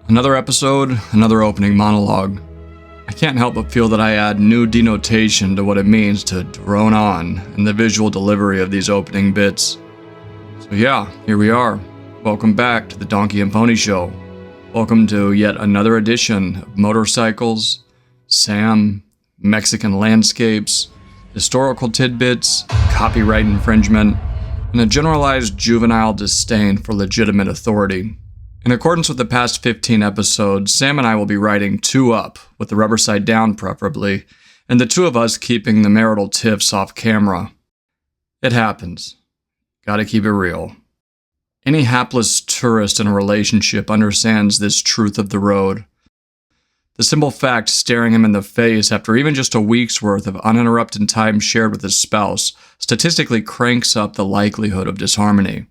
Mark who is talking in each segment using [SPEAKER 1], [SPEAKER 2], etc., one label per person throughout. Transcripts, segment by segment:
[SPEAKER 1] Another episode, another opening monologue. I can't help but feel that I add new denotation to what it means to drone on in the visual delivery of these opening bits. So yeah, here we are. Welcome back to the Donkey and Pony Show. Welcome to yet another edition of motorcycles, Sam, Mexican landscapes, historical tidbits, copyright infringement, and a generalized juvenile disdain for legitimate authority. In accordance with the past 15 episodes, Sam and I will be riding two up, with the rubber side down preferably, and the two of us keeping the marital tiffs off camera. It happens. Gotta keep it real. Any hapless tourist in a relationship understands this truth of the road. The simple fact staring him in the face after even just a week's worth of uninterrupted time shared with his spouse statistically cranks up the likelihood of disharmony.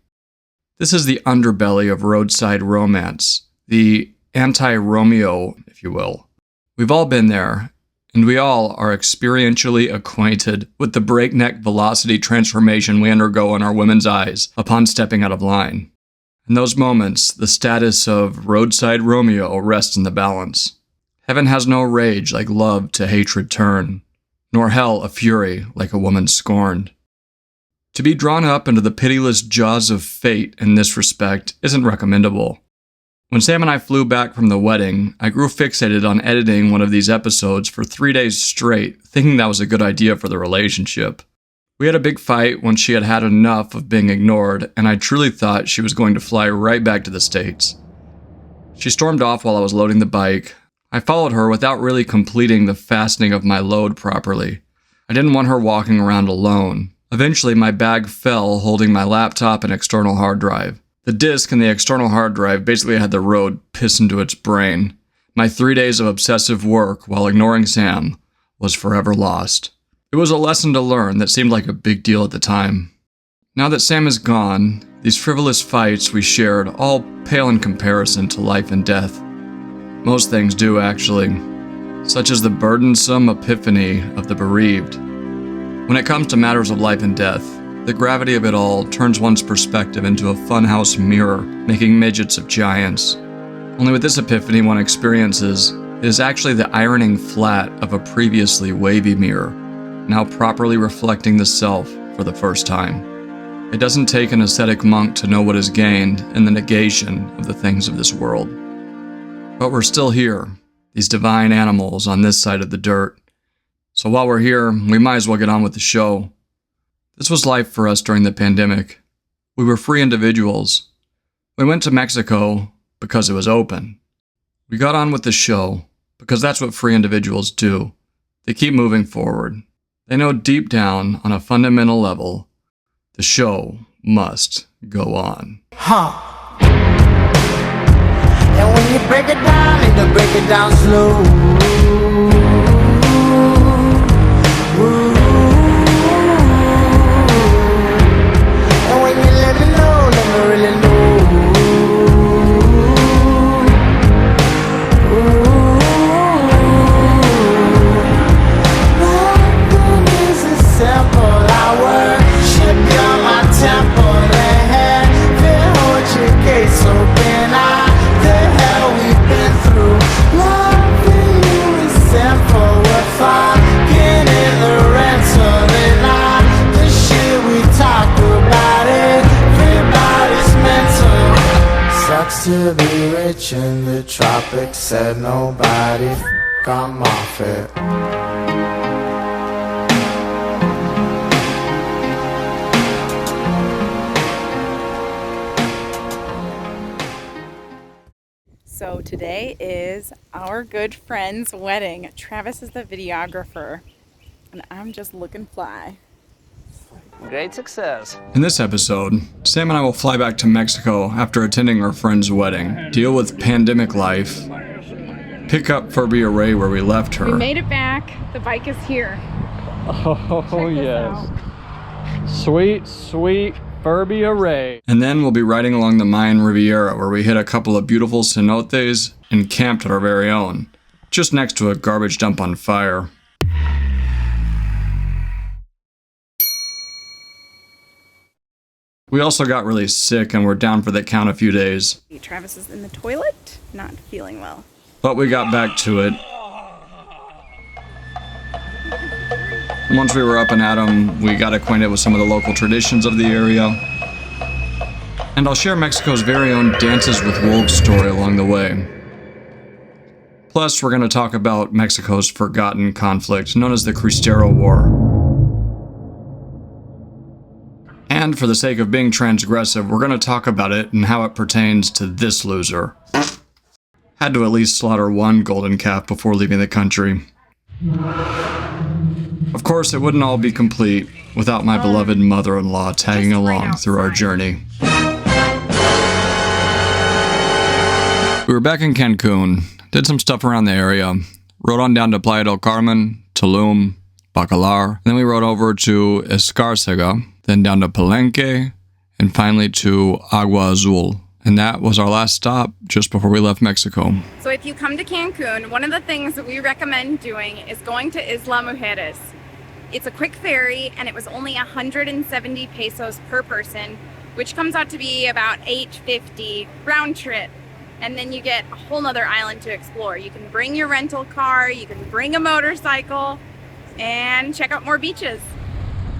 [SPEAKER 1] This is the underbelly of roadside romance, the anti-Romeo, if you will. We've all been there, and we all are experientially acquainted with the breakneck velocity transformation we undergo in our women's eyes upon stepping out of line. In those moments, the status of roadside Romeo rests in the balance. Heaven has no rage like love to hatred turn, nor hell a fury like a woman scorned. To be drawn up into the pitiless jaws of fate in this respect isn't recommendable. When Sam and I flew back from the wedding, I grew fixated on editing one of these episodes for 3 days straight, thinking that was a good idea for the relationship. We had a big fight when she had had enough of being ignored, and I truly thought she was going to fly right back to the States. She stormed off while I was loading the bike. I followed her without really completing the fastening of my load properly. I didn't want her walking around alone. Eventually, my bag fell holding my laptop and external hard drive. The disk and the external hard drive basically had the road piss into its brain. My 3 days of obsessive work while ignoring Sam was forever lost. It was a lesson to learn that seemed like a big deal at the time. Now that Sam is gone, these frivolous fights we shared all pale in comparison to life and death. Most things do, actually, such as the burdensome epiphany of the bereaved. When it comes to matters of life and death, the gravity of it all turns one's perspective into a funhouse mirror, making midgets of giants. Only with this epiphany one experiences, it is actually the ironing flat of a previously wavy mirror, now properly reflecting the self for the first time. It doesn't take an ascetic monk to know what is gained in the negation of the things of this world. But we're still here, these divine animals on this side of the dirt. So while we're here, we might as well get on with the show. This was life for us during the pandemic. We were free individuals. We went to Mexico because it was open. We got on with the show because that's what free individuals do. They keep moving forward. They know deep down, on a fundamental level, the show must go on.
[SPEAKER 2] And when you break it down, you break it down slow. And when you let me know, let me really know. Nothing is as simple. I worship you on my temple. And heaven hold your gates open. The hell we've been through. Loving you is simple. We're fucking in the rental. And the shit we talk about it. Everybody's mental. Sucks to be rich in the tropics. Said nobody. I'm off it.
[SPEAKER 3] So today is our good friend's wedding. Travis is the videographer, and I'm just looking fly.
[SPEAKER 4] Great success.
[SPEAKER 1] In this episode, Sam and I will fly back to Mexico after attending our friend's wedding, deal with pandemic life, pick up Furby Array where we left her.
[SPEAKER 3] We made it back. The bike is here.
[SPEAKER 4] Oh, yes. Sweet, sweet Furby Array.
[SPEAKER 1] And then we'll be riding along the Mayan Riviera where we hit a couple of beautiful cenotes and camped at our very own, just next to a garbage dump on fire. We also got really sick and were down for the count a few days.
[SPEAKER 3] Travis is in the toilet, not feeling well.
[SPEAKER 1] But we got back to it. Once we were up and at 'em, we got acquainted with some of the local traditions of the area. And I'll share Mexico's very own Dances with Wolves story along the way. Plus, we're going to talk about Mexico's forgotten conflict known as the Cristero War. And for the sake of being transgressive, we're going to talk about it and how it pertains to this loser. Had to at least slaughter one golden calf before leaving the country. Of course, it wouldn't all be complete without my beloved mother-in-law tagging along through our journey. We were back in Cancun, did some stuff around the area, rode on down to Playa del Carmen, Tulum, Bacalar, then we rode over to Escárcega, then down to Palenque, and finally to Agua Azul. And that was our last stop just before we left Mexico.
[SPEAKER 3] So if you come to Cancun, one of the things that we recommend doing is going to Isla Mujeres. It's a quick ferry and it was only 170 pesos per person, which comes out to be about $8.50 round trip. And then you get a whole nother island to explore. You can bring your rental car, you can bring a motorcycle, and check out more beaches.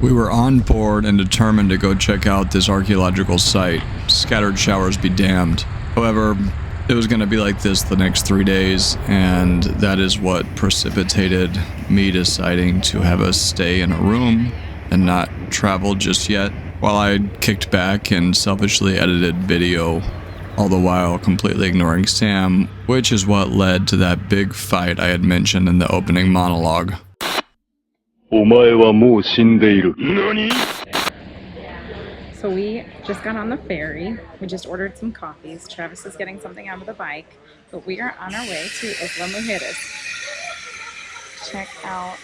[SPEAKER 1] We were on board and determined to go check out this archaeological site. Scattered showers be damned. However, it was going to be like this the next 3 days, and that is what precipitated me deciding to have us stay in a room and not travel just yet, while I kicked back and selfishly edited video, all the while completely ignoring Sam, which is what led to that big fight I had mentioned in the opening monologue.
[SPEAKER 5] お前はもう死んでいる。何?
[SPEAKER 3] So we just got on the ferry. We just ordered some coffees. Travis is getting something out of the bike, but we are on our way to Isla Mujeres. Check out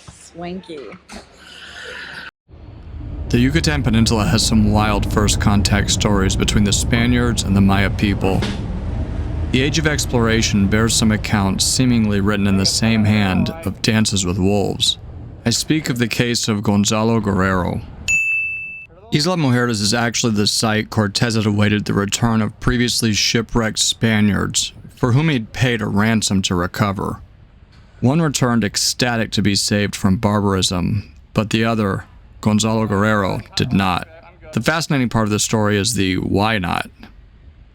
[SPEAKER 3] swanky.
[SPEAKER 1] The Yucatan Peninsula has some wild first contact stories between the Spaniards and the Maya people. The age of exploration bears some accounts seemingly written in the same hand of Dances with Wolves. I speak of the case of Gonzalo Guerrero. Isla Mujeres is actually the site Cortez had awaited the return of previously shipwrecked Spaniards, for whom he'd paid a ransom to recover. One returned ecstatic to be saved from barbarism, but the other, Gonzalo Guerrero, did not. The fascinating part of the story is the why not.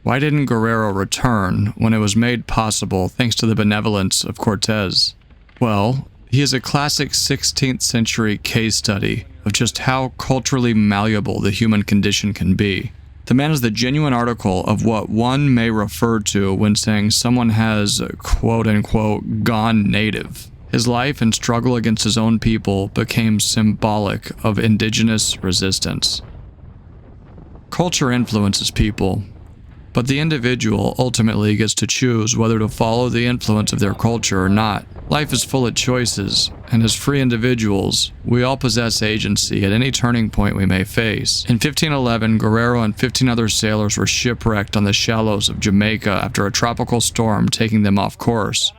[SPEAKER 1] Why didn't Guerrero return when it was made possible thanks to the benevolence of Cortez? Well, he is a classic 16th century case study of just how culturally malleable the human condition can be. The man is the genuine article of what one may refer to when saying someone has, quote-unquote, gone native. His life and struggle against his own people became symbolic of indigenous resistance. Culture influences people, but the individual ultimately gets to choose whether to follow the influence of their culture or not. Life is full of choices, and as free individuals, we all possess agency at any turning point we may face. In 1511, Guerrero and 15 other sailors were shipwrecked on the shallows of Jamaica after a tropical storm taking them off course.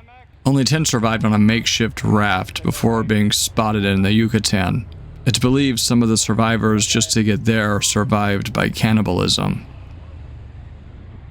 [SPEAKER 1] Only 10 survived on a makeshift raft before being spotted in the Yucatan. It's believed some of the survivors, just to get there, survived by cannibalism.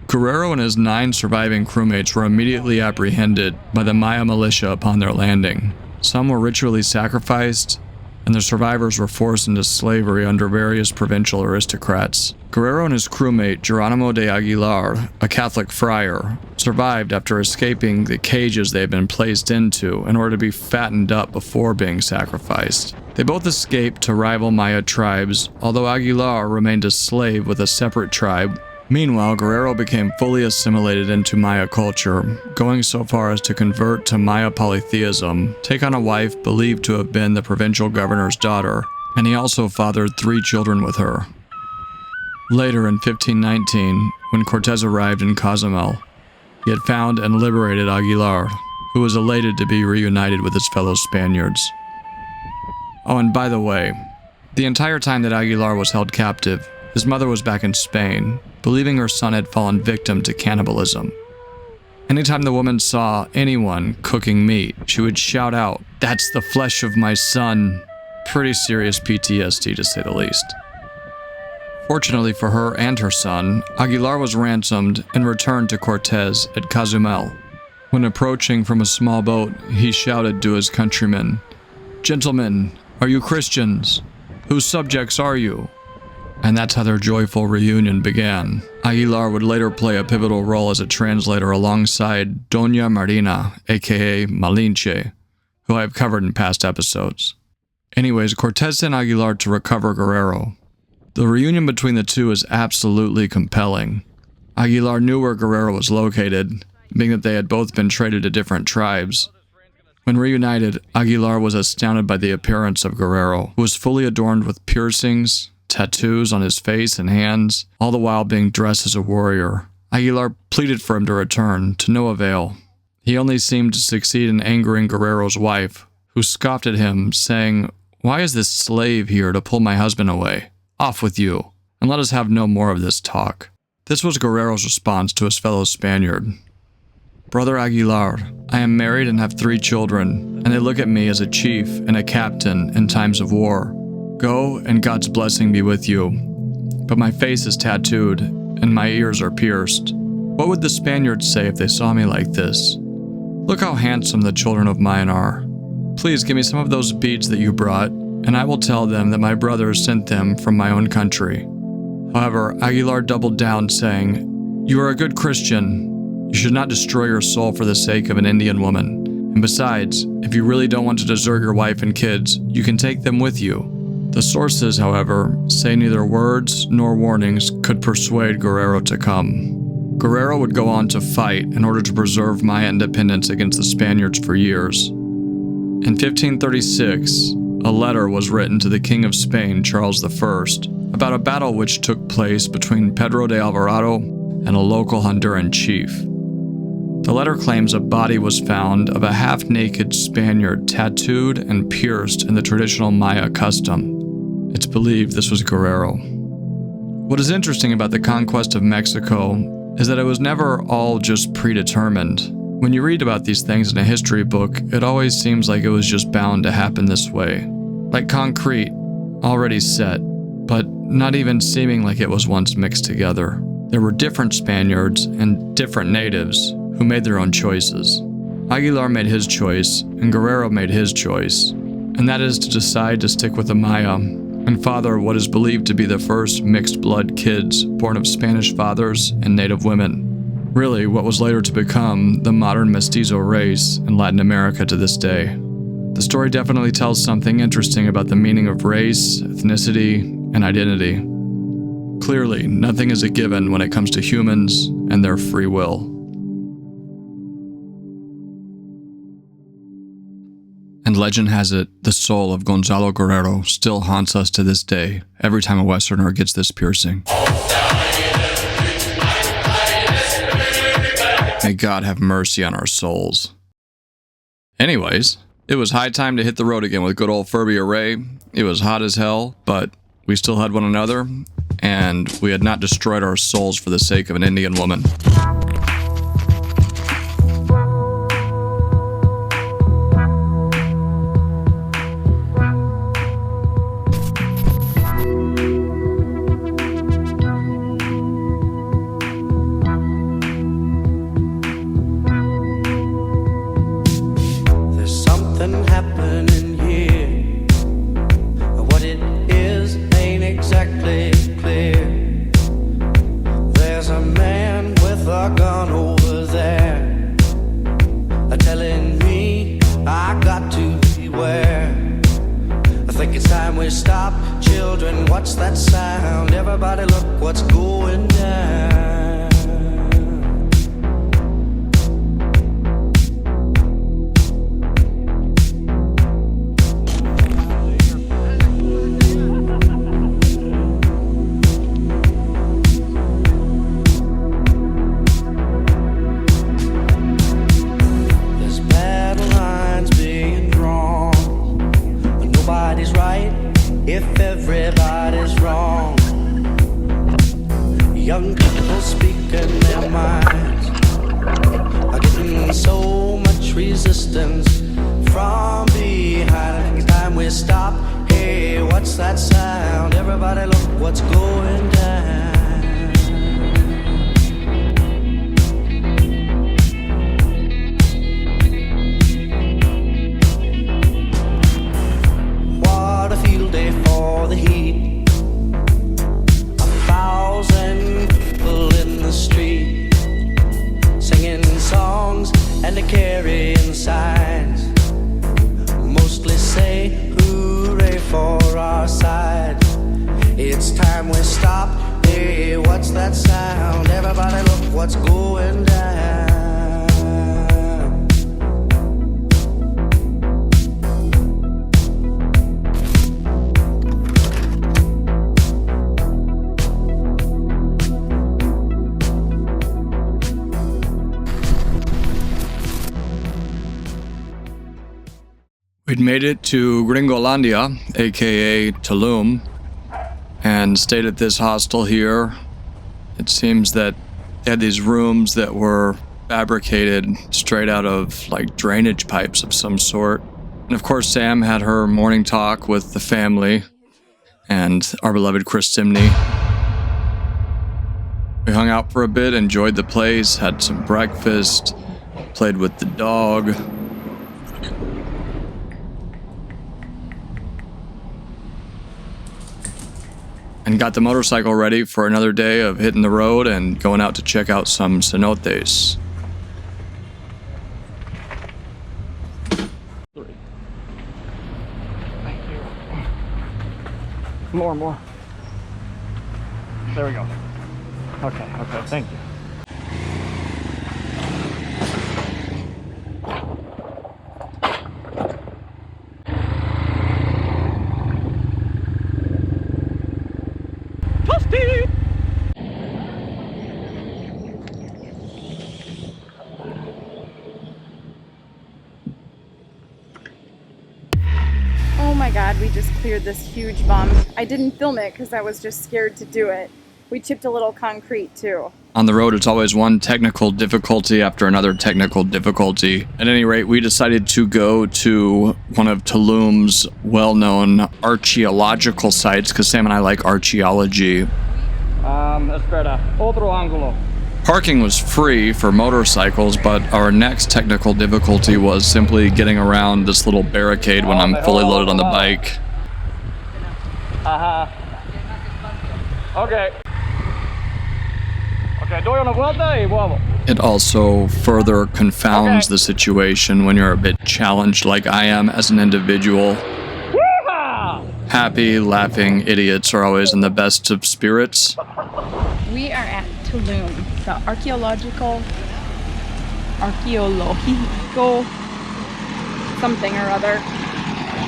[SPEAKER 1] Guerrero and his 9 surviving crewmates were immediately apprehended by the Maya militia upon their landing. Some were ritually sacrificed, and the survivors were forced into slavery under various provincial aristocrats. Guerrero and his crewmate, Geronimo de Aguilar, a Catholic friar, survived after escaping the cages they had been placed into in order to be fattened up before being sacrificed. They both escaped to rival Maya tribes, although Aguilar remained a slave with a separate tribe. Meanwhile, Guerrero became fully assimilated into Maya culture, going so far as to convert to Maya polytheism, take on a wife believed to have been the provincial governor's daughter, and he also fathered 3 children with her. Later in 1519, when Cortez arrived in Cozumel, he had found and liberated Aguilar, who was elated to be reunited with his fellow Spaniards. Oh, and by the way, the entire time that Aguilar was held captive, his mother was back in Spain, believing her son had fallen victim to cannibalism. Anytime the woman saw anyone cooking meat, she would shout out, "That's the flesh of my son." Pretty serious PTSD, to say the least. Fortunately for her and her son, Aguilar was ransomed and returned to Cortez at Cozumel. When approaching from a small boat, he shouted to his countrymen, "Gentlemen, are you Christians? Whose subjects are you?" And that's how their joyful reunion began. Aguilar would later play a pivotal role as a translator alongside Doña Marina, aka Malinche, who I have covered in past episodes. Anyways, Cortez sent Aguilar to recover Guerrero. The reunion between the two is absolutely compelling. Aguilar knew where Guerrero was located, being that they had both been traded to different tribes. When reunited, Aguilar was astounded by the appearance of Guerrero, who was fully adorned with piercings, tattoos on his face and hands, all the while being dressed as a warrior. Aguilar pleaded for him to return, to no avail. He only seemed to succeed in angering Guerrero's wife, who scoffed at him, saying, "Why is this slave here to pull my husband away? Off with you, and let us have no more of this talk." This was Guerrero's response to his fellow Spaniard. "Brother Aguilar, I am married and have 3 children, and they look at me as a chief and a captain in times of war. Go, and God's blessing be with you. But my face is tattooed, and my ears are pierced. What would the Spaniards say if they saw me like this? Look how handsome the children of Mayan are. Please give me some of those beads that you brought, and I will tell them that my brothers sent them from my own country." However, Aguilar doubled down, saying, "You are a good Christian. You should not destroy your soul for the sake of an Indian woman. And besides, if you really don't want to desert your wife and kids, you can take them with you." The sources, however, say neither words nor warnings could persuade Guerrero to come. Guerrero would go on to fight in order to preserve Maya independence against the Spaniards for years. In 1536, a letter was written to the King of Spain, Charles I, about a battle which took place between Pedro de Alvarado and a local Honduran chief. The letter claims a body was found of a half-naked Spaniard tattooed and pierced in the traditional Maya custom. It's believed this was Guerrero. What is interesting about the conquest of Mexico is that it was never all just predetermined. When you read about these things in a history book, it always seems like it was just bound to happen this way. Like concrete, already set, but not even seeming like it was once mixed together. There were different Spaniards and different natives who made their own choices. Aguilar made his choice, and Guerrero made his choice, and that is to decide to stick with the Maya and father what is believed to be the first mixed-blood kids born of Spanish fathers and native women. Really, what was later to become the modern mestizo race in Latin America to this day. The story definitely tells something interesting about the meaning of race, ethnicity, and identity. Clearly, nothing is a given when it comes to humans and their free will. And legend has it, the soul of Gonzalo Guerrero still haunts us to this day, every time a Westerner gets this piercing. May God have mercy on our souls. Anyways, it was high time to hit the road again with good old Furby Array. It was hot as hell, but we still had one another, and we had not destroyed our souls for the sake of an Indian woman.
[SPEAKER 2] What's that sound? Everybody look what's going down. There's battle lines being drawn, but nobody's right if everybody's wrong. Young people speaking their minds against resistance from behind. Anytime we stop, hey, what's that sound? Everybody look what's going down. What a field day for the heat. 1,000 people in the street, singing songs and they're carrying signs. Mostly say hooray for our side. It's time we stop. Hey, what's that sound? Everybody look what's going down.
[SPEAKER 1] We'd made it to Gringolandia, aka Tulum, and stayed at this hostel here. It seems that they had these rooms that were fabricated straight out of like drainage pipes of some sort. And of course, Sam had her morning talk with the family and our beloved Christimni. We hung out for a bit, enjoyed the place, had some breakfast, played with the dog. And got the motorcycle ready for another day of hitting the road and going out to check out some cenotes.
[SPEAKER 4] Thank you. More. There we go. Okay, thank you.
[SPEAKER 3] Oh my god, we just cleared this huge bump. I didn't film it because I was just scared to do it. We chipped a little concrete too.
[SPEAKER 1] On the road, it's always one technical difficulty after another technical difficulty. At any rate, we decided to go to one of Tulum's well-known archaeological sites, because Sam and I like archaeology.
[SPEAKER 4] Espera, otro ángulo.
[SPEAKER 1] Parking was free for motorcycles, but our next technical difficulty was simply getting around this little barricade when I'm fully loaded on the bike.
[SPEAKER 4] Okay. Okay, doy una vuelta y vuelvo.
[SPEAKER 1] It also further confounds the situation when you're a bit challenged like I am as an individual. Happy, laughing idiots are always in the best of spirits.
[SPEAKER 3] We are at Tulum, the archaeological something or other,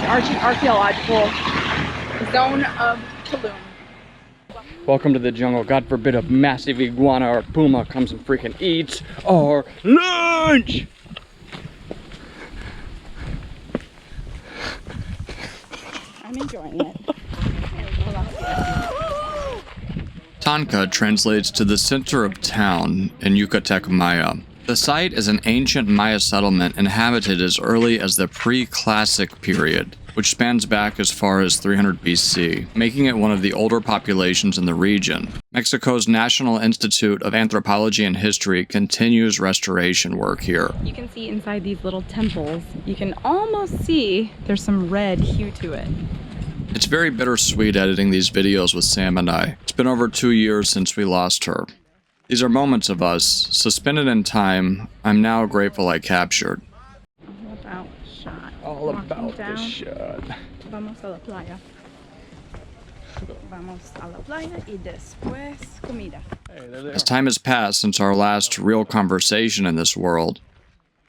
[SPEAKER 3] the archaeological zone of Tulum.
[SPEAKER 4] Welcome to the jungle. God forbid a massive iguana or puma comes and freaking eats our lunch!
[SPEAKER 3] I'm enjoying it.
[SPEAKER 1] Tanca translates to the center of town in Yucatec Maya. The site is an ancient Maya settlement inhabited as early as the pre-classic period, which spans back as far as 300 BC, making it one of the older populations in the region. Mexico's National Institute of Anthropology and History continues restoration work here.
[SPEAKER 3] You can see inside these little temples, you can almost see there's some red hue to it.
[SPEAKER 1] It's very bittersweet editing these videos with Sam and I. It's been over 2 years since we lost her. These are moments of us, suspended in time, I'm now grateful I captured.
[SPEAKER 4] All about the shot.
[SPEAKER 3] Vamos a la playa. Vamos a la playa y después comida.
[SPEAKER 1] As time has passed since our last real conversation in this world,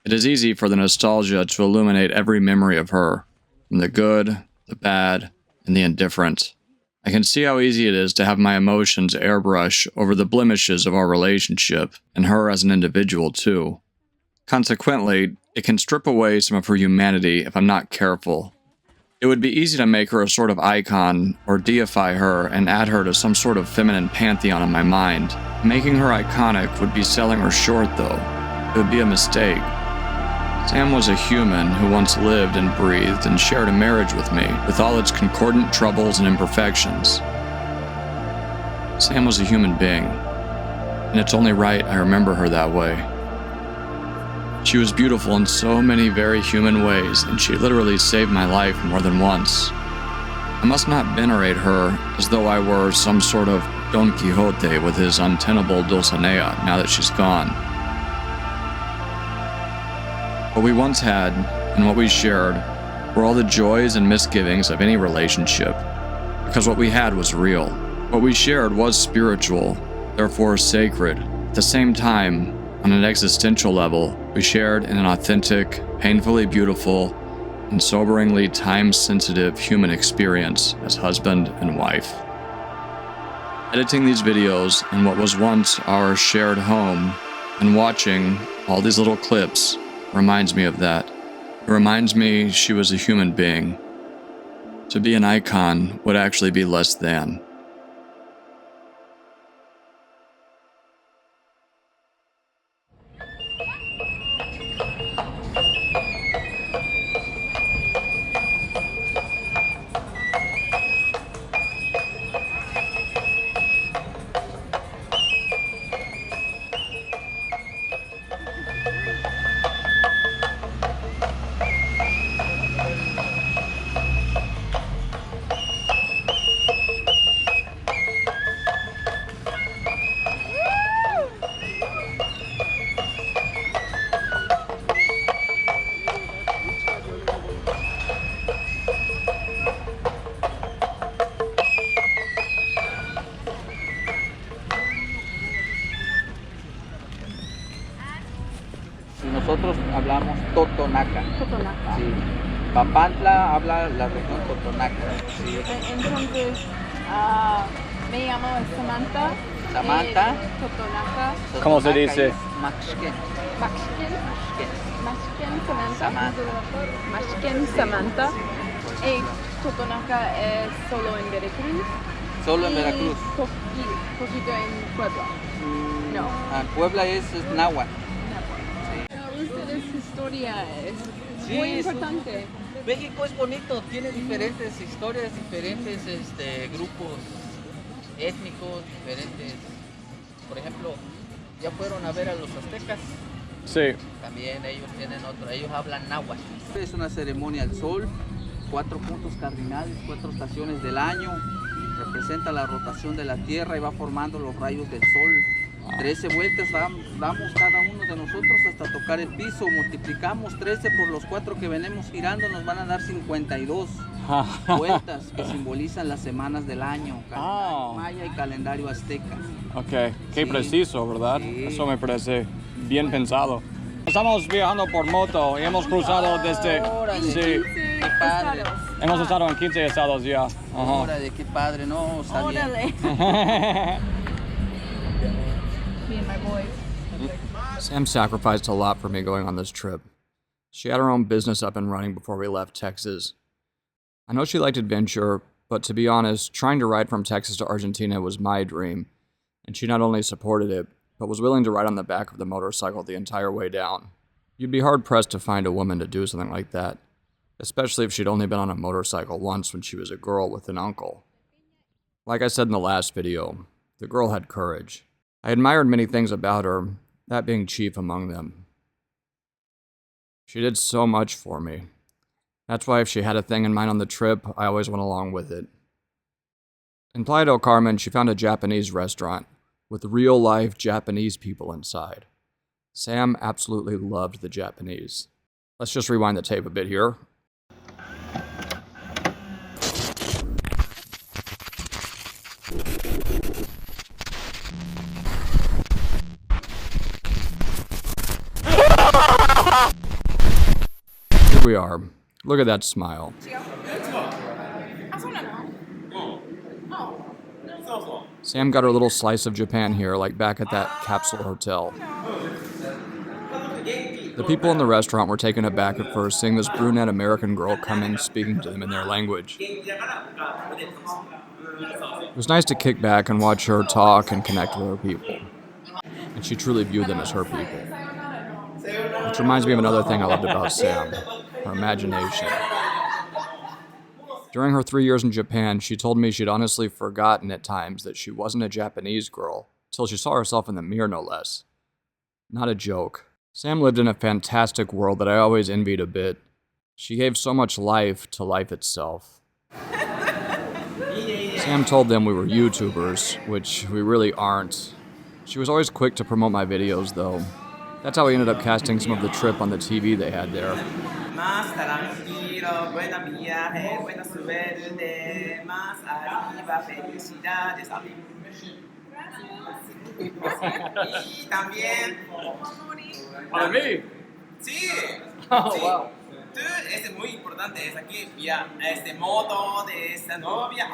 [SPEAKER 1] it is easy for the nostalgia to illuminate every memory of her, from the good, the bad, and the indifferent. I can see how easy it is to have my emotions airbrush over the blemishes of our relationship, and her as an individual too. Consequently, it can strip away some of her humanity if I'm not careful. It would be easy to make her a sort of icon, or deify her and add her to some sort of feminine pantheon in my mind. Making her iconic would be selling her short though. It would be a mistake. Sam was a human who once lived and breathed and shared a marriage with me, with all its concordant troubles and imperfections. Sam was a human being, and it's only right I remember her that way. She was beautiful in so many very human ways, and she literally saved my life more than once. I must not venerate her as though I were some sort of Don Quixote with his untenable Dulcinea now that she's gone. What we once had, and what we shared, were all the joys and misgivings of any relationship, because what we had was real. What we shared was spiritual, therefore sacred. At the same time, on an existential level, we shared in an authentic, painfully beautiful, and soberingly time-sensitive human experience as husband and wife. Editing these videos in what was once our shared home, and watching all these little clips, reminds me of that. It reminds me she was a human being. To be an icon would actually be less than.
[SPEAKER 6] Nosotros hablamos Totonaca.
[SPEAKER 3] Totonaca.
[SPEAKER 6] Sí. Papantla habla la región Totonaca. Sí.
[SPEAKER 3] Entonces, me llamo Samantha.
[SPEAKER 6] Samantha.
[SPEAKER 3] Totonaca.
[SPEAKER 4] ¿Cómo se
[SPEAKER 6] Totonaca
[SPEAKER 4] dice?
[SPEAKER 6] es Maxken.
[SPEAKER 3] Maxken. Maxken Samantha.
[SPEAKER 6] Samantha.
[SPEAKER 3] Maxken Samantha. Y Totonaca es solo en Veracruz.
[SPEAKER 6] Solo en
[SPEAKER 3] Y
[SPEAKER 6] Veracruz.
[SPEAKER 3] Poquito en Puebla. No.
[SPEAKER 6] Puebla es náhuatl.
[SPEAKER 3] Ustedes historia es
[SPEAKER 6] Sí,
[SPEAKER 3] muy
[SPEAKER 6] es-
[SPEAKER 3] importante.
[SPEAKER 6] México es bonito, tiene diferentes historias, diferentes grupos étnicos, diferentes. Por ejemplo, ya fueron a ver a los aztecas.
[SPEAKER 4] Sí.
[SPEAKER 6] También ellos tienen otro, ellos hablan náhuatl. Es una ceremonia al sol, 4 puntos cardinales, 4 estaciones del año, representa la rotación de la Tierra y va formando los rayos del sol. 13 vueltas damos cada uno de nosotros hasta tocar el piso, multiplicamos 13 por los 4 que venimos girando, nos van a dar 52 vueltas que simbolizan las semanas del año, calendario maya y calendario azteca.
[SPEAKER 4] Ok, qué
[SPEAKER 6] Sí.
[SPEAKER 4] preciso, ¿verdad?
[SPEAKER 6] Sí.
[SPEAKER 4] Eso me parece bien pensado. Estamos viajando por moto y hemos cruzado desde...
[SPEAKER 6] Órale.
[SPEAKER 4] Sí,
[SPEAKER 6] Qué padre.
[SPEAKER 4] hemos estado en 15 estados ya. Ajá.
[SPEAKER 6] Órale, qué padre, no sabía.
[SPEAKER 3] Me and my boys.
[SPEAKER 1] Sam sacrificed a lot for me going on this trip. She had her own business up and running before we left Texas. I know she liked adventure, but to be honest, trying to ride from Texas to Argentina was my dream, and she not only supported it, but was willing to ride on the back of the motorcycle the entire way down. You'd be hard-pressed to find a woman to do something like that, especially if she'd only been on a motorcycle once when she was a girl with an uncle. Like I said in the last video, the girl had courage. I admired many things about her, that being chief among them. She did so much for me. That's why if she had a thing in mind on the trip, I always went along with it. In Playa del Carmen, she found a Japanese restaurant with real-life Japanese people inside. Sam absolutely loved the Japanese. Let's just rewind the tape a bit here. Here we are. Look at that smile. Sam got her little slice of Japan here, like back at that capsule hotel. The people in the restaurant were taken aback at first, seeing this brunette American girl come in speaking to them in their language. It was nice to kick back and watch her talk and connect with her people. And she truly viewed them as her people. Which reminds me of another thing I loved about Sam, her imagination. During her 3 years in Japan, she told me she'd honestly forgotten at times that she wasn't a Japanese girl, till she saw herself in the mirror no less. Not a joke. Sam lived in a fantastic world that I always envied a bit. She gave so much life to life itself. Sam told them we were YouTubers, which we really aren't. She was always quick to promote my videos, though. That's how we ended up casting some of the trip on the TV they had there.
[SPEAKER 2] Más tranquilo, buena viaje, buena suerte, más arriba, felicidades, amigo. Y también.
[SPEAKER 4] Para mí.
[SPEAKER 2] Sí.
[SPEAKER 4] Oh,
[SPEAKER 2] sí.
[SPEAKER 4] wow.
[SPEAKER 2] Tú, es muy importante, es aquí, mira, moto de esta novia.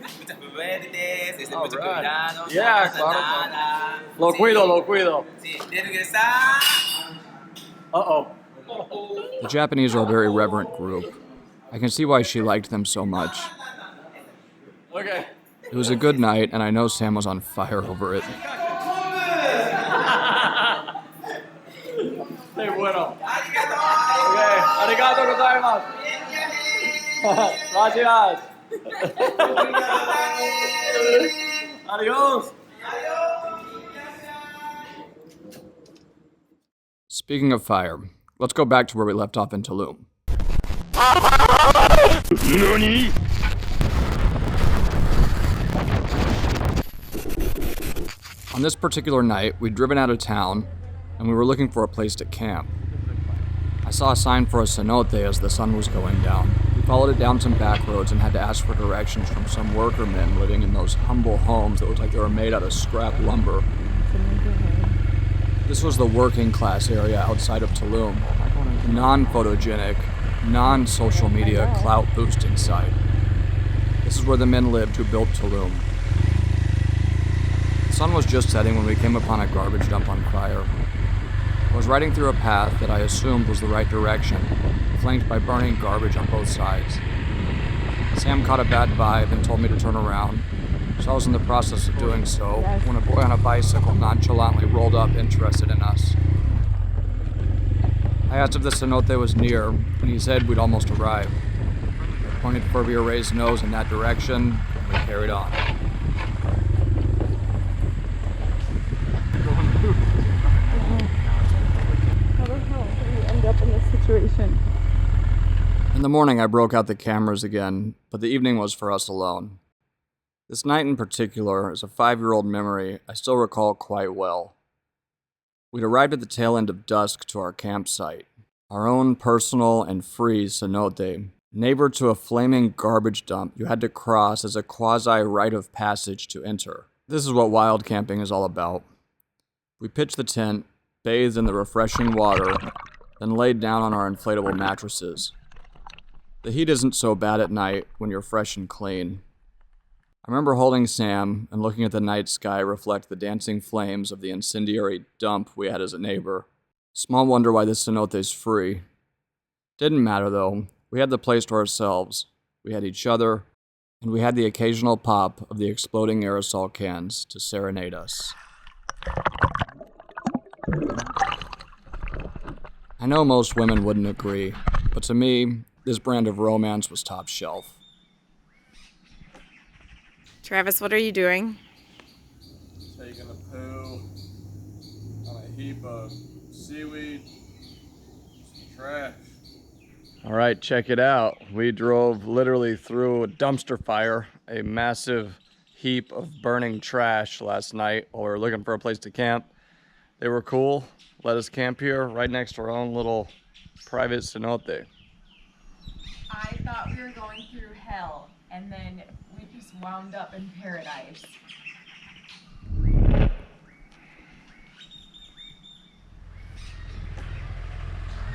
[SPEAKER 2] Muchas suertes, mucho cuidado.
[SPEAKER 4] Yeah, claro. Lo cuido, lo cuido.
[SPEAKER 2] Sí, de regresar.
[SPEAKER 4] Uh-oh.
[SPEAKER 1] The Japanese are a very reverent group. I can see why she liked them so much.
[SPEAKER 4] Okay.
[SPEAKER 1] It was a good night, and I know Sam was on fire over it.
[SPEAKER 4] Muy bueno. Okay. Arigato gozaimasu. Gracias. Adios.
[SPEAKER 1] Speaking of fire, let's go back to where we left off in Tulum.
[SPEAKER 5] NANI?!
[SPEAKER 1] On this particular night, we'd driven out of town, and we were looking for a place to camp. I saw a sign for a cenote as the sun was going down. We followed it down some back roads and had to ask for directions from some workermen living in those humble homes that looked like they were made out of scrap lumber. This was the working class area outside of Tulum, non-photogenic, non-social media clout boosting site. This is where the men lived who built Tulum. The sun was just setting when we came upon a garbage dump on fire. I was riding through a path that I assumed was the right direction, flanked by burning garbage on both sides. Sam caught a bad vibe and told me to turn around, so I was in the process of doing so when a boy on a bicycle nonchalantly rolled up, interested in us. I asked if the cenote was near, and he said we'd almost arrived. I pointed Furby Ray's nose in that direction, and we carried on.
[SPEAKER 7] How the hell did we end up in this situation?
[SPEAKER 1] In the morning, I broke out the cameras again, but the evening was for us alone. This night in particular is a 5-year-old memory I still recall quite well. We'd arrived at the tail end of dusk to our campsite, our own personal and free cenote, neighbor to a flaming garbage dump you had to cross as a quasi-rite of passage to enter. This is what wild camping is all about. We pitched the tent, bathed in the refreshing water, then laid down on our inflatable mattresses. The heat isn't so bad at night when you're fresh and clean. I remember holding Sam and looking at the night sky reflect the dancing flames of the incendiary dump we had as a neighbor. Small wonder why this cenote's free. Didn't matter though, we had the place to ourselves, we had each other, and we had the occasional pop of the exploding aerosol cans to serenade us. I know most women wouldn't agree, but to me, this brand of romance was top shelf.
[SPEAKER 3] Travis, what are you doing?
[SPEAKER 4] Taking a poo on a heap of seaweed, some trash. All right, check it out. We drove literally through a dumpster fire, a massive heap of burning trash last night while we were looking for a place to camp. They were cool, let us camp here right next to our own little private cenote.
[SPEAKER 8] I thought we were going through hell, and then we just wound up in paradise.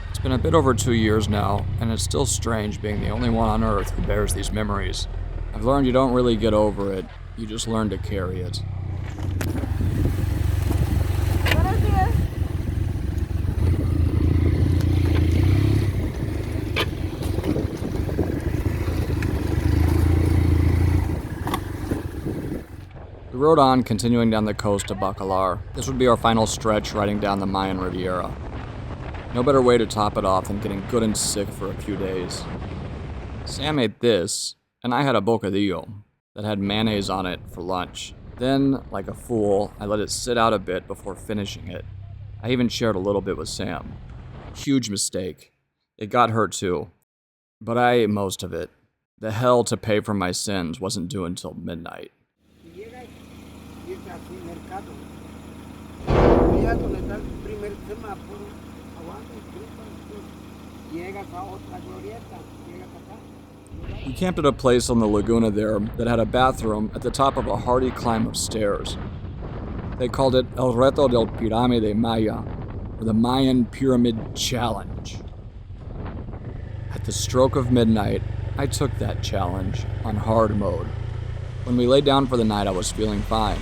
[SPEAKER 1] It's been a bit over 2 years now, and it's still strange being the only one on Earth who bears these memories. I've learned you don't really get over it, you just learn to carry it. We rode on, continuing down the coast to Bacalar. This would be our final stretch riding down the Mayan Riviera. No better way to top it off than getting good and sick for a few days. Sam ate this, and I had a bocadillo that had mayonnaise on it for lunch. Then, like a fool, I let it sit out a bit before finishing it. I even shared a little bit with Sam. Huge mistake. It got her too. But I ate most of it. The hell to pay for my sins wasn't due until midnight. We camped at a place on the laguna there that had a bathroom at the top of a hardy climb of stairs. They called it El Reto del Pirámide Maya, or the Mayan Pyramid Challenge. At the stroke of midnight, I took that challenge on hard mode. When we laid down for the night, I was feeling fine.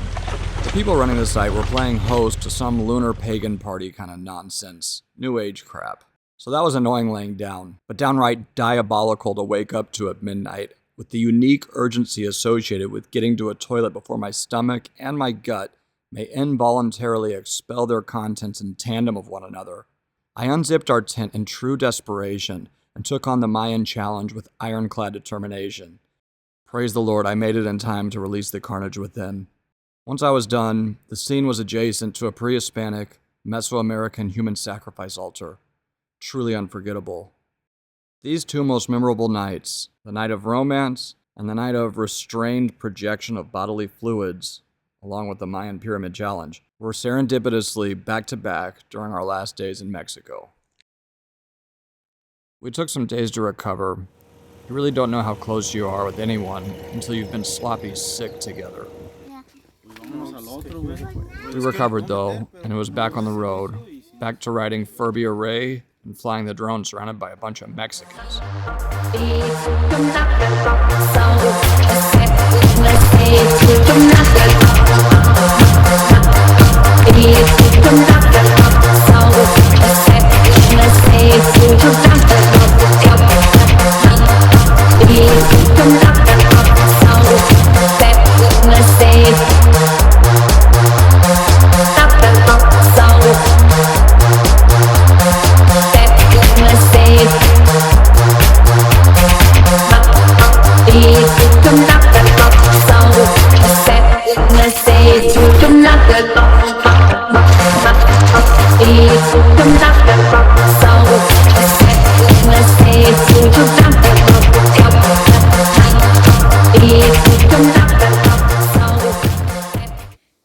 [SPEAKER 1] The people running the site were playing host to some lunar pagan party kind of nonsense, new age crap. So that was annoying laying down, but downright diabolical to wake up to at midnight, with the unique urgency associated with getting to a toilet before my stomach and my gut may involuntarily expel their contents in tandem of one another. I unzipped our tent in true desperation and took on the Mayan challenge with ironclad determination. Praise the Lord, I made it in time to release the carnage within. Once I was done, the scene was adjacent to a pre-Hispanic, Mesoamerican human sacrifice altar. Truly unforgettable. These two most memorable nights, the night of romance and the night of restrained projection of bodily fluids, along with the Mayan Pyramid Challenge, were serendipitously back-to-back during our last days in Mexico. We took some days to recover. You really don't know how close you are with anyone until you've been sloppy sick together. We recovered though, and it was back on the road, back to riding Furby Array and flying the drone surrounded by a bunch of Mexicans.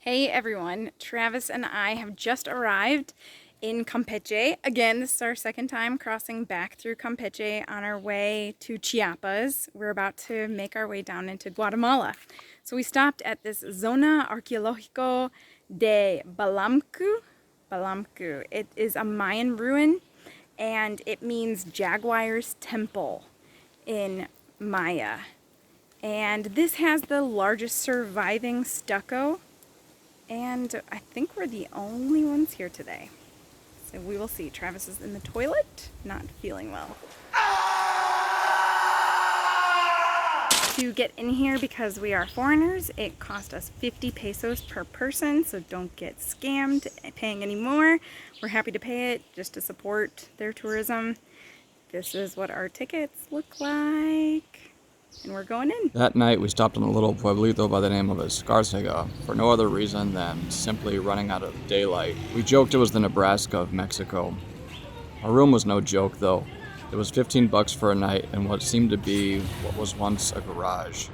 [SPEAKER 3] Hey everyone, Travis and I have just arrived in Campeche. Again, this is our second time crossing back through Campeche on our way to Chiapas. We're about to make our way down into Guatemala. So we stopped at this Zona Arqueológico de Balamcu. It is a Mayan ruin and it means Jaguar's Temple in Maya. And this has the largest surviving stucco. And I think we're the only ones here today. So we will see. Travis is in the toilet, not feeling well. To get in here, because we are foreigners, it cost us 50 pesos per person, so don't get scammed paying any more. We're happy to pay it just to support their tourism. This is what our tickets look like. And we're going in.
[SPEAKER 1] That night, we stopped in a little pueblito by the name of Escárcega for no other reason than simply running out of daylight. We joked it was the Nebraska of Mexico. Our room was no joke, though. It was $15 for a night in what seemed to be what was once a garage.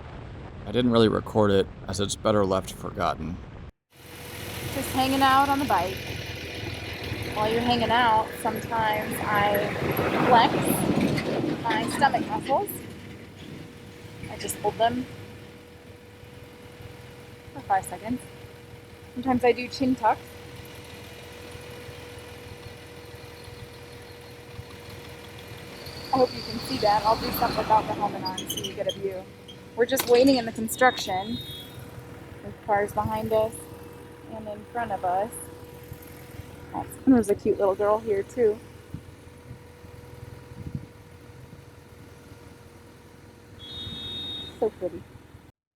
[SPEAKER 1] I didn't really record it, as it's better left forgotten.
[SPEAKER 3] Just hanging out on the bike. While you're hanging out, sometimes I flex my stomach muscles. I just hold them for 5 seconds. Sometimes I do chin tucks. I hope you can see that. I'll do stuff without the helmet on so you get a view. We're just waiting in the construction with cars behind us and in front of us. Oh, there's a cute little girl here too. So pretty.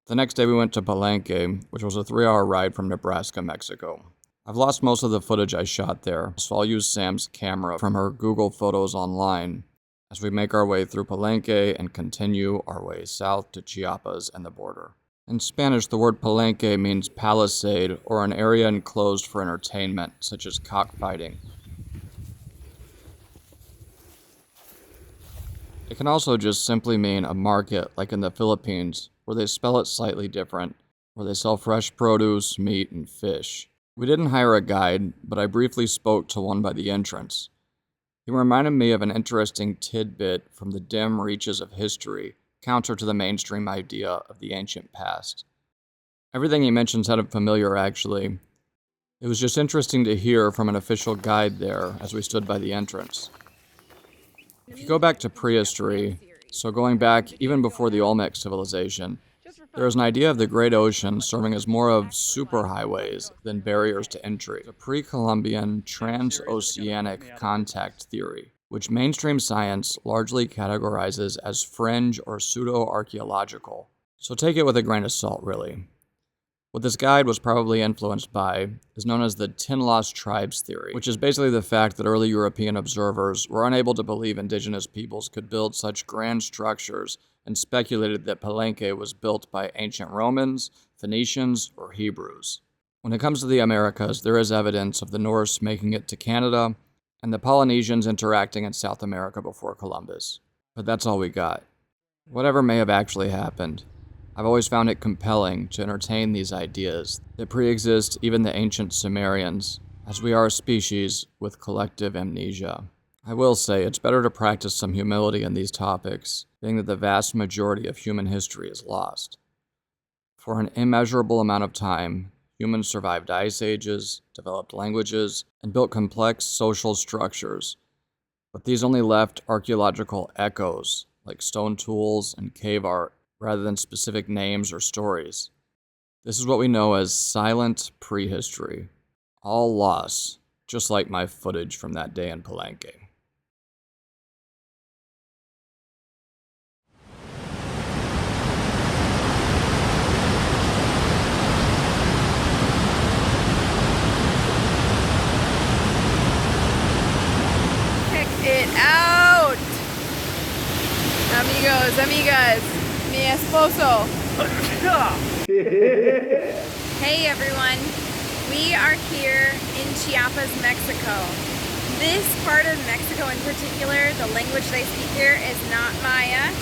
[SPEAKER 1] The next day we went to Palenque, which was a 3-hour ride from Nebraska, Mexico. I've lost most of the footage I shot there, so I'll use Sam's camera from her Google Photos online as we make our way through Palenque and continue our way south to Chiapas and the border. In Spanish, the word Palenque means palisade or an area enclosed for entertainment, such as cockfighting. It can also just simply mean a market, like in the Philippines, where they spell it slightly different, where they sell fresh produce, meat, and fish. We didn't hire a guide, but I briefly spoke to one by the entrance. He reminded me of an interesting tidbit from the dim reaches of history, counter to the mainstream idea of the ancient past. Everything he mentioned sounded familiar, actually. It was just interesting to hear from an official guide there as we stood by the entrance. If you go back to prehistory, so going back even before the Olmec civilization, there is an idea of the Great Ocean serving as more of superhighways than barriers to entry. The pre-Columbian transoceanic contact theory, which mainstream science largely categorizes as fringe or pseudo-archaeological. So take it with a grain of salt, really. What this guide was probably influenced by is known as the Tin-Lost Tribes theory, which is basically the fact that early European observers were unable to believe indigenous peoples could build such grand structures and speculated that Palenque was built by ancient Romans, Phoenicians, or Hebrews. When it comes to the Americas, there is evidence of the Norse making it to Canada and the Polynesians interacting in South America before Columbus. But that's all we got. Whatever may have actually happened, I've always found it compelling to entertain these ideas that pre-exist even the ancient Sumerians, as we are a species with collective amnesia. I will say it's better to practice some humility in these topics, being that the vast majority of human history is lost. For an immeasurable amount of time, humans survived ice ages, developed languages, and built complex social structures. But these only left archaeological echoes, like stone tools and cave art, rather than specific names or stories. This is what we know as silent prehistory. All lost, just like my footage from that day in Palenque.
[SPEAKER 3] It out! Amigos, amigas, mi esposo. Hey everyone, we are here in Chiapas, Mexico. This part of Mexico in particular, the language they speak here is not Maya,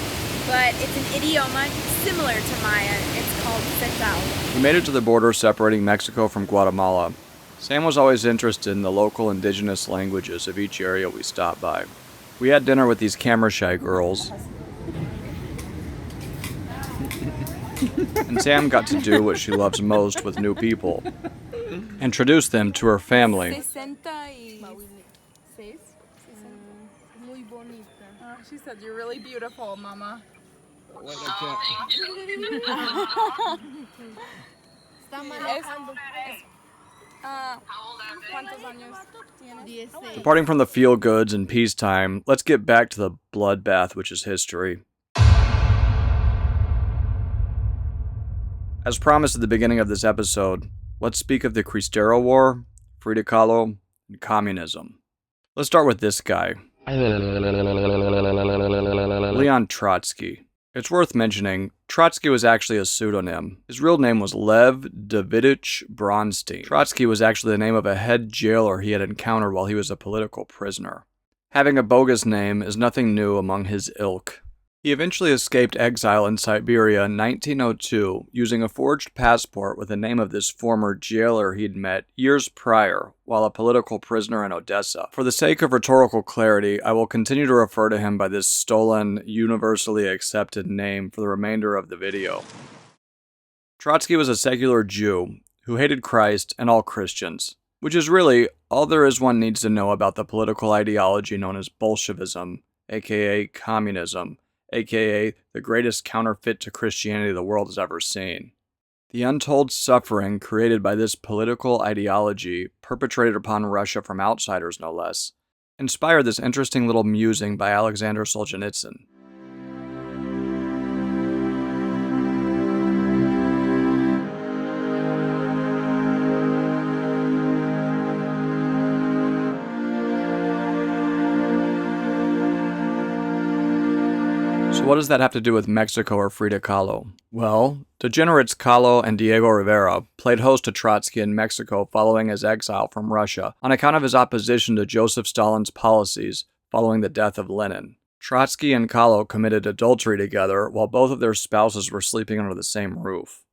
[SPEAKER 3] but it's an idioma similar to Maya. It's called Setal.
[SPEAKER 1] We made it to the border separating Mexico from Guatemala. Sam was always interested in the local indigenous languages of each area we stopped by. We had dinner with these camera-shy girls, and Sam got to do what she loves most with new people, introduce them to her family.
[SPEAKER 8] She said, "You're really beautiful, Mama."
[SPEAKER 1] Departing from the feel-goods and peacetime, let's get back to the bloodbath, which is history. As promised at the beginning of this episode, let's speak of the Cristero War, Frida Kahlo, and communism. Let's start with this guy, Leon Trotsky. It's worth mentioning, Trotsky was actually a pseudonym. His real name was Lev Davidovich Bronstein. Trotsky was actually the name of a head jailer he had encountered while he was a political prisoner. Having a bogus name is nothing new among his ilk. He eventually escaped exile in Siberia in 1902 using a forged passport with the name of this former jailer he'd met years prior while a political prisoner in Odessa. For the sake of rhetorical clarity, I will continue to refer to him by this stolen, universally accepted name for the remainder of the video. Trotsky was a secular Jew who hated Christ and all Christians, which is really all there is one needs to know about the political ideology known as Bolshevism, aka communism, aka the greatest counterfeit to Christianity the world has ever seen. The untold suffering created by this political ideology, perpetrated upon Russia from outsiders no less, inspired this interesting little musing by Alexander Solzhenitsyn. what does that have to do with Mexico or Frida Kahlo? Well, degenerates Kahlo and Diego Rivera played host to Trotsky in Mexico following his exile from Russia on account of his opposition to Joseph Stalin's policies following the death of Lenin. Trotsky and Kahlo committed adultery together while both of their spouses were sleeping under the same roof.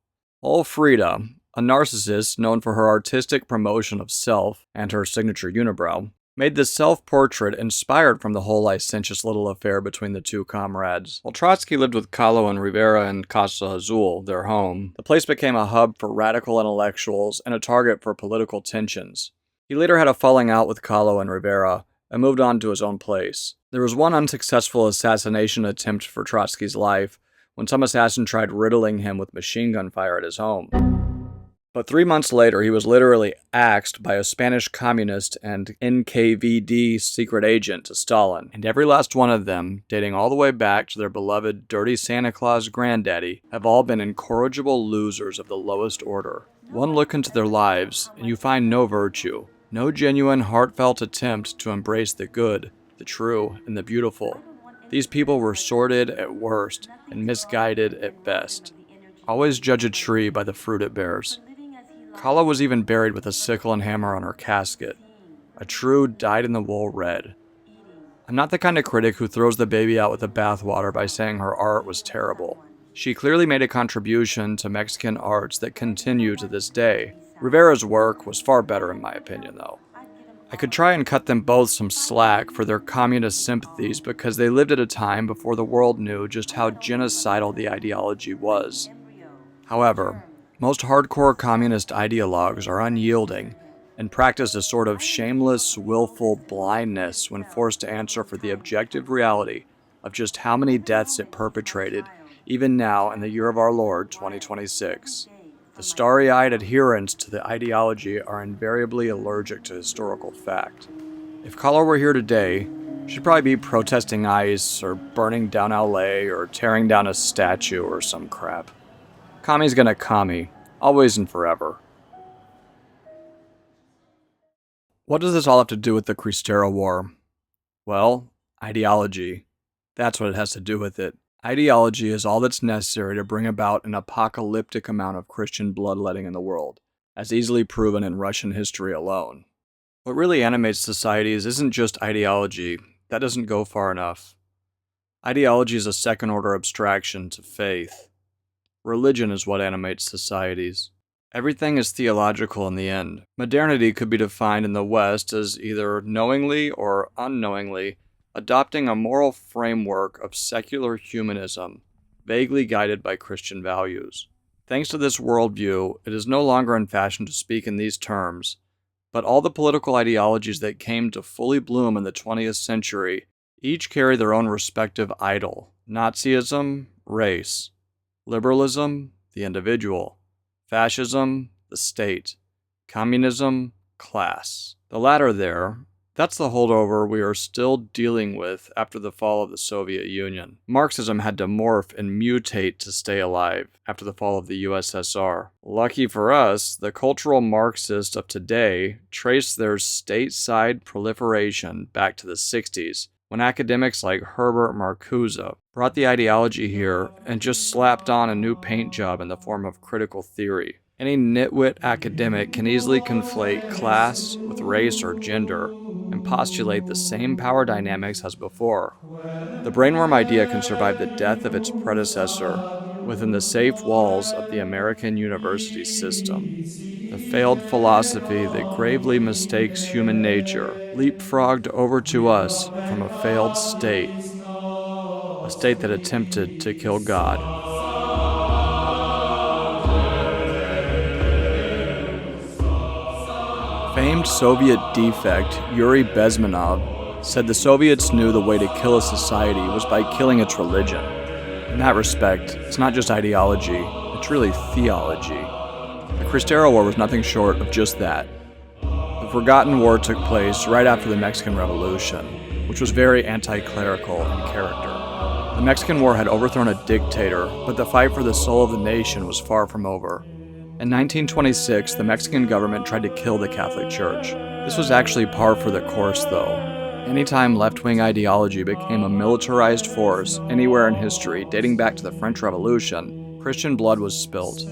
[SPEAKER 1] Old Frida, a narcissist known for her artistic promotion of self and her signature unibrow, made this self-portrait inspired from the whole licentious little affair between the two comrades. While Trotsky lived with Kahlo and Rivera in Casa Azul, their home, the place became a hub for radical intellectuals and a target for political tensions. He later had a falling out with Kahlo and Rivera and moved on to his own place. There was one unsuccessful assassination attempt for Trotsky's life when some assassin tried riddling him with machine gun fire at his home. But 3 months later, he was literally axed by a Spanish communist and NKVD secret agent to Stalin, and every last one of them, dating all the way back to their beloved Dirty Santa Claus granddaddy, have all been incorrigible losers of the lowest order. One look into their lives, and you find no virtue, no genuine, heartfelt attempt to embrace the good, the true, and the beautiful. These people were sordid at worst and misguided at best. Always judge a tree by the fruit it bears. Kahlo was even buried with a sickle and hammer on her casket, a true dyed-in-the-wool red. I'm not the kind of critic who throws the baby out with the bathwater by saying her art was terrible. She clearly made a contribution to Mexican arts that continue to this day. Rivera's work was far better in my opinion, though. I could try and cut them both some slack for their communist sympathies because they lived at a time before the world knew just how genocidal the ideology was. However, most hardcore communist ideologues are unyielding and practice a sort of shameless, willful blindness when forced to answer for the objective reality of just how many deaths it perpetrated, even now in the year of our Lord, 2026. The starry-eyed adherents to the ideology are invariably allergic to historical fact. If Kahlo were here today, she'd probably be protesting ICE or burning down LA or tearing down a statue or some crap. Kami's gonna Kami, always and forever. What does this all have to do with the Cristero War? Well, ideology. That's what it has to do with it. Ideology is all that's necessary to bring about an apocalyptic amount of Christian bloodletting in the world, as easily proven in Russian history alone. What really animates societies isn't just ideology. That doesn't go far enough. Ideology is a second-order abstraction to faith. Religion is what animates societies. Everything is theological in the end. Modernity could be defined in the West as either knowingly or unknowingly adopting a moral framework of secular humanism, vaguely guided by Christian values. Thanks to this worldview, it is no longer in fashion to speak in these terms, but all the political ideologies that came to fully bloom in the 20th century each carry their own respective idol: Nazism, race; liberalism, the individual; fascism, the state; communism, class. The latter there, that's the holdover we are still dealing with after the fall of the Soviet Union. Marxism had to morph and mutate to stay alive after the fall of the USSR. Lucky for us, the cultural Marxists of today trace their stateside proliferation back to the 60s, when academics like Herbert Marcuse brought the ideology here and just slapped on a new paint job in the form of critical theory. Any nitwit academic can easily conflate class with race or gender and postulate the same power dynamics as before. The brainworm idea can survive the death of its predecessor within the safe walls of the American university system. The failed philosophy that gravely mistakes human nature leapfrogged over to us from a failed state, a state that attempted to kill God. Famed Soviet defect Yuri Bezmenov said the Soviets knew the way to kill a society was by killing its religion. In that respect, it's not just ideology, it's really theology. The Cristero War was nothing short of just that. The Forgotten War took place right after the Mexican Revolution, which was very anti-clerical in character. The Mexican War had overthrown a dictator, but the fight for the soul of the nation was far from over. In 1926, the Mexican government tried to kill the Catholic Church. This was actually par for the course, though. Anytime left-wing ideology became a militarized force anywhere in history dating back to the French Revolution, Christian blood was spilt.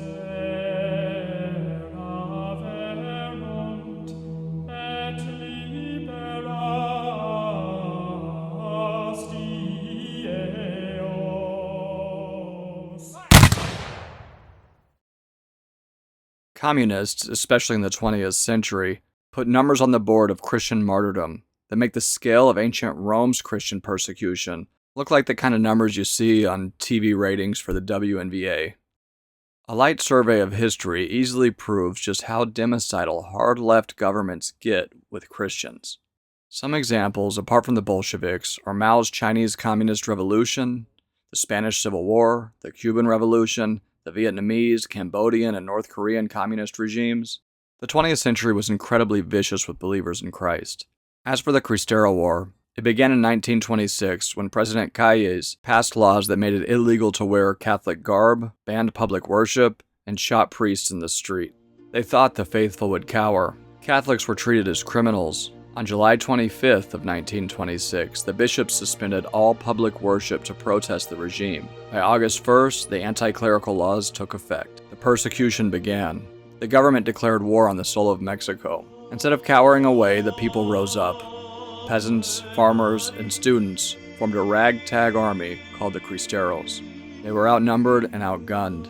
[SPEAKER 1] Communists, especially in the 20th century, put numbers on the board of Christian martyrdom that make the scale of ancient Rome's Christian persecution look like the kind of numbers you see on TV ratings for the WNBA. A light survey of history easily proves just how democidal hard-left governments get with Christians. Some examples, apart from the Bolsheviks, are Mao's Chinese Communist Revolution, the Spanish Civil War, the Cuban Revolution, the Vietnamese, Cambodian, and North Korean communist regimes. The 20th century was incredibly vicious with believers in Christ. As for the Cristero War, it began in 1926 when President Kahlo passed laws that made it illegal to wear Catholic garb, banned public worship, and shot priests in the street. They thought the faithful would cower. Catholics were treated as criminals. On July 25th of 1926, the bishops suspended all public worship to protest the regime. By August 1st, the anti-clerical laws took effect. The persecution began. The government declared war on the soul of Mexico. Instead of cowering away, the people rose up. Peasants, farmers, and students formed a ragtag army called the Cristeros. They were outnumbered and outgunned.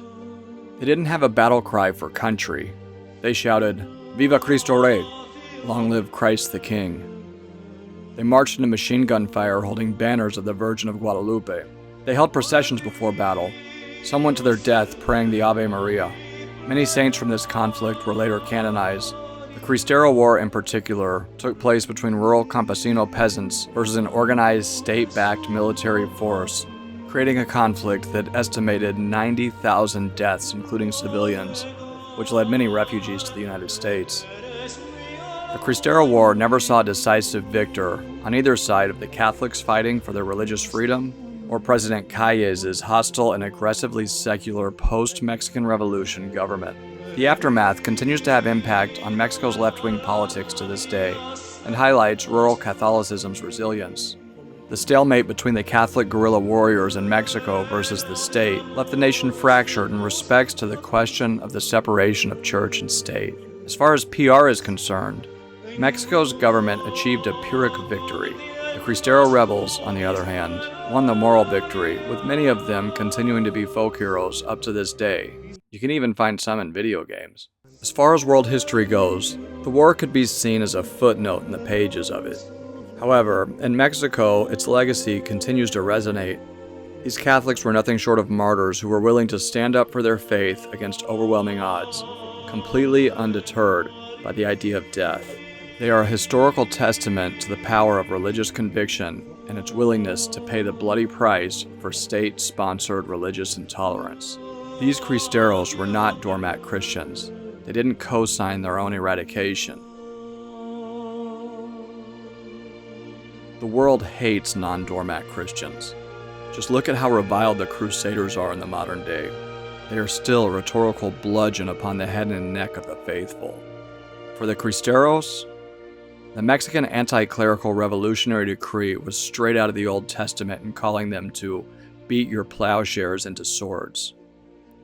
[SPEAKER 1] They didn't have a battle cry for country. They shouted, "Viva Cristo Rey! Long live Christ the King." They marched into machine gun fire holding banners of the Virgin of Guadalupe. They held processions before battle. Some went to their death praying the Ave Maria. Many saints from this conflict were later canonized. The Cristero War in particular took place between rural campesino peasants versus an organized state-backed military force, creating a conflict that estimated 90,000 deaths, including civilians, which led many refugees to the United States. The Cristero War never saw a decisive victor on either side of the Catholics fighting for their religious freedom or President Kahlo's hostile and aggressively secular post-Mexican Revolution government. The aftermath continues to have impact on Mexico's left-wing politics to this day and highlights rural Catholicism's resilience. The stalemate between the Catholic guerrilla warriors in Mexico versus the state left the nation fractured in respects to the question of the separation of church and state. As far as PR is concerned, Mexico's government achieved a Pyrrhic victory. The Cristero rebels, on the other hand, won the moral victory, with many of them continuing to be folk heroes up to this day. You can even find some in video games. As far as world history goes, the war could be seen as a footnote in the pages of it. However, in Mexico, its legacy continues to resonate. These Catholics were nothing short of martyrs who were willing to stand up for their faith against overwhelming odds, completely undeterred by the idea of death. They are a historical testament to the power of religious conviction and its willingness to pay the bloody price for state-sponsored religious intolerance. These Cristeros were not doormat Christians. They didn't co-sign their own eradication. The world hates non-doormat Christians. Just look at how reviled the Crusaders are in the modern day. They are still a rhetorical bludgeon upon the head and neck of the faithful. For the Cristeros, the Mexican anti-clerical revolutionary decree was straight out of the Old Testament in calling them to beat your plowshares into swords.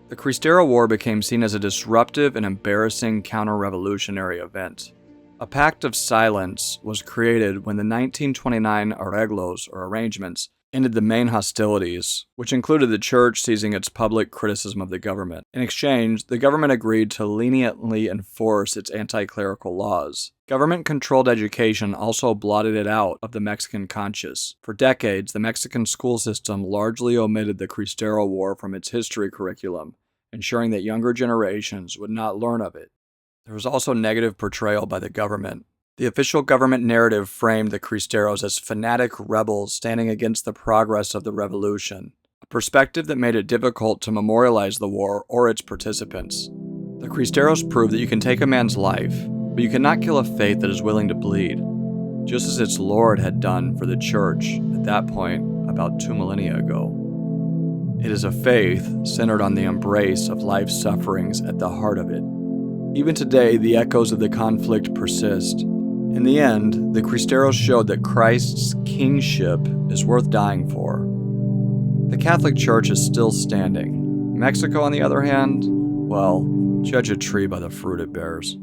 [SPEAKER 1] The Cristero War became seen as a disruptive and embarrassing counter-revolutionary event. A pact of silence was created when the 1929 arreglos, or arrangements, ended the main hostilities, which included the church ceasing its public criticism of the government. In exchange, the government agreed to leniently enforce its anti-clerical laws. Government-controlled education also blotted it out of the Mexican conscience. For decades, the Mexican school system largely omitted the Cristero War from its history curriculum, ensuring that younger generations would not learn of it. There was also negative portrayal by the government. The official government narrative framed the Cristeros as fanatic rebels standing against the progress of the revolution, a perspective that made it difficult to memorialize the war or its participants. The Cristeros proved that you can take a man's life, but you cannot kill a faith that is willing to bleed, just as its Lord had done for the church at that point about 2 millennia ago. It is a faith centered on the embrace of life's sufferings at the heart of it. Even today, the echoes of the conflict persist. In the end, the Cristeros showed that Christ's kingship is worth dying for. The Catholic Church is still standing. Mexico, on the other hand, well, judge a tree by the fruit it bears.